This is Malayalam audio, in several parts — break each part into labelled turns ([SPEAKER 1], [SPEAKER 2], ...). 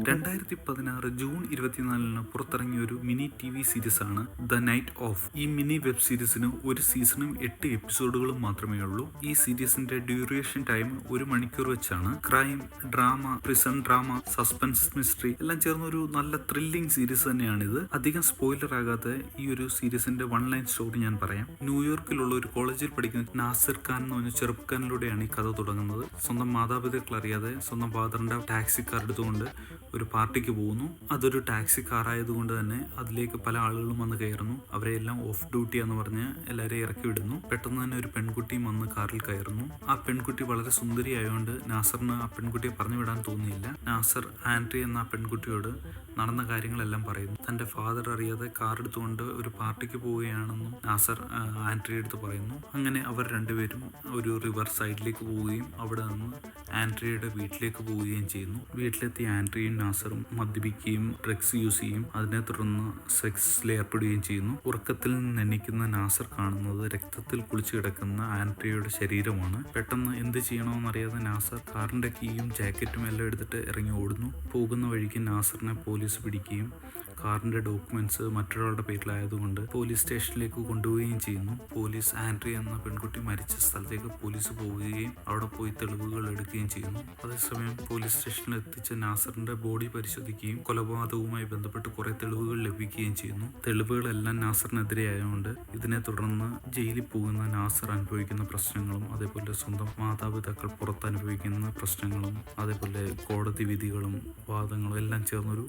[SPEAKER 1] 2016 ജൂൺ 24 പുറത്തിറങ്ങിയ ഒരു മിനി TV സീരീസാണ് ദ നൈറ്റ് ഓഫ്. ഈ മിനി വെബ് സീരീസിന് ഒരു സീസണും 8 എപ്പിസോഡുകളും മാത്രമേ ഉള്ളൂ. ഈ സീരീസിന്റെ ഡ്യൂറേഷൻ ടൈം 1 മണിക്കൂർ വെച്ചാണ്. Crime, drama, prison drama, suspense, mystery എല്ലാം ചേർന്ന ഒരു നല്ല ത്രില്ലിംഗ് സീരീസ് തന്നെയാണിത്. അധികം സ്പോയിലർ ആകാതെ ഈ ഒരു സീരീസിന്റെ 1 ലൈൻ സ്റ്റോറി ഞാൻ പറയാം. ന്യൂയോർക്കിലുള്ള ഒരു കോളേജിൽ പഠിക്കുന്ന നാസിർ ഖാൻ എന്ന് പറഞ്ഞ ചെറുപ്പക്കാരനിലൂടെയാണ് ഈ കഥ തുടങ്ങുന്നത്. സ്വന്തം മാതാപിതാക്കൾ അറിയാതെ സ്വന്തം ഫാദറിന്റെ ടാക്സി കാർ എടുത്തുകൊണ്ട് ഒരു പാർട്ടിക്ക് പോകുന്നു. അതൊരു ടാക്സി കാർ ആയതുകൊണ്ട് തന്നെ അതിലേക്ക് പല ആളുകളും വന്ന് കയറുന്നു. അവരെ എല്ലാം ഓഫ് ഡ്യൂട്ടി എന്ന് പറഞ്ഞ് എല്ലാവരെയും ഇറക്കി വിടുന്നു. പെട്ടെന്ന് തന്നെ ഒരു പെൺകുട്ടിയും വന്ന് കാറിൽ കയറുന്നു. ആ പെൺകുട്ടി വളരെ സുന്ദരി ആയതുകൊണ്ട് നാസറിന് ആ പെൺകുട്ടിയെ പറഞ്ഞു വിടാൻ തോന്നിയില്ല. നാസർ ആൻഡ്രി എന്ന ആ പെൺകുട്ടിയോട് നടന്ന കാര്യങ്ങളെല്ലാം പറയുന്നു. തന്റെ ഫാദർ അറിയാതെ കാർ എടുത്തുകൊണ്ട് ഒരു പാർട്ടിക്ക് പോവുകയാണെന്നും നാസർ ആൻഡ്രിയെ അടുത്ത് പറയുന്നു. അങ്ങനെ അവർ രണ്ടുപേരും ഒരു റിവർ സൈഡിലേക്ക് പോവുകയും അവിടെ നിന്ന് ആൻഡ്രിയയുടെ വീട്ടിലേക്ക് പോവുകയും ചെയ്യുന്നു. വീട്ടിലെത്തി ആൻഡ്രിയും നാസറും മദ്യപിക്കുകയും ഡ്രഗ്സ് യൂസ് ചെയ്യും. അതിനെ തുടർന്ന് സെക്സിൽ ഏർപ്പെടുകയും ചെയ്യുന്നു. ഉറക്കത്തിൽ നിന്ന് എണീക്കുന്ന നാസർ കാണുന്നത് രക്തത്തിൽ കുളിച്ചു കിടക്കുന്ന ആൻഡ്രിയയുടെ ശരീരമാണ്. പെട്ടെന്ന് എന്ത് ചെയ്യണമെന്നറിയാതെ നാസർ കാറിന്റെ കീയും ജാക്കറ്റും എല്ലാം എടുത്തിട്ട് ഇറങ്ങി ഓടുന്നു. പോകുന്ന വഴിക്ക് നാസറിനെ പോലീസ് പിടിക്കുകയും കാറിന്റെ ഡോക്യുമെന്റ്സ് മറ്റൊരാളുടെ പേരിലായതുകൊണ്ട് പോലീസ് സ്റ്റേഷനിലേക്ക് കൊണ്ടുപോവുകയും ചെയ്യുന്നു. പോലീസ് ആൻഡ്രി എന്ന പെൺകുട്ടി മരിച്ച സ്ഥലത്തേക്ക് പോലീസ് പോവുകയും അവിടെ പോയി തെളിവുകൾ എടുക്കുകയും ചെയ്യുന്നു. അതേസമയം പോലീസ് സ്റ്റേഷനിൽ എത്തിച്ച നാസറിന്റെ ബോഡി പരിശോധിക്കുകയും കൊലപാതകവുമായി ബന്ധപ്പെട്ട് കുറെ തെളിവുകൾ ലഭിക്കുകയും ചെയ്യുന്നു. തെളിവുകളെല്ലാം നാസറിനെതിരെ ആയതുകൊണ്ട് ഇതിനെ തുടർന്ന് ജയിലിൽ പോകുന്ന നാസർ അനുഭവിക്കുന്ന പ്രശ്നങ്ങളും അതേപോലെ സ്വന്തം മാതാപിതാക്കൾ പുറത്ത് അനുഭവിക്കുന്ന പ്രശ്നങ്ങളും അതേപോലെ കോടതി വിധികളും വാദങ്ങളും എല്ലാം ചേർന്നൊരു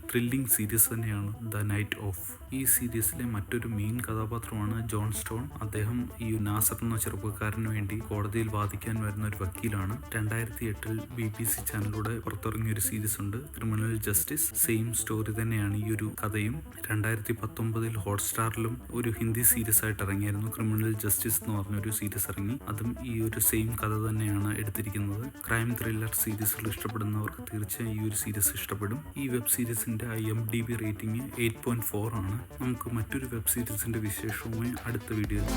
[SPEAKER 1] ത്രില്ലിംഗ് സീരീസ് തന്നെയാണ് ദ നൈറ്റ് ഓഫ്. ഈ സീരീസിലെ മറ്റൊരു മെയിൻ കഥാപാത്രമാണ് ജോൺ സ്റ്റോൺ. അദ്ദേഹം ഈ നാസർ എന്ന ചെറുപ്പക്കാരന് വേണ്ടി കോടതിയിൽ വാദിക്കാൻ വരുന്ന ഒരു വക്കീലാണ്. 2008 BBC ചാനലിലൂടെ പുറത്തിറങ്ങിയ ഒരു സീരീസ് ഉണ്ട്, ക്രിമിനൽ ജസ്റ്റിസ്. സെയിം സ്റ്റോറി തന്നെയാണ് ഈ ഒരു കഥയും. 2019 ഹോട്ട്സ്റ്റാറിലും ഒരു ഹിന്ദി സീരീസ് ആയിട്ട് ഇറങ്ങിയായിരുന്നു. ക്രിമിനൽ ജസ്റ്റിസ് എന്ന് പറഞ്ഞൊരു സീരീസ് ഇറങ്ങി. അതും ഈ ഒരു സെയിം കഥ തന്നെയാണ് എടുത്തിരിക്കുന്നത്. ക്രൈം ത്രില്ലർ സീരീസുകൾ ഇഷ്ടപ്പെടുന്നവർക്ക് തീർച്ചയായും ഈ ഒരു സീരീസ് ഇഷ്ടപ്പെടും. ഈ വെബ് സീരീസിന്റെ IMDb റേറ്റിംഗ് 8.4 ആണ്. നമുക്ക് മറ്റൊരു വെബ് സീരീസിന്റെ വിശേഷവുമായി അടുത്ത വീഡിയോയിൽ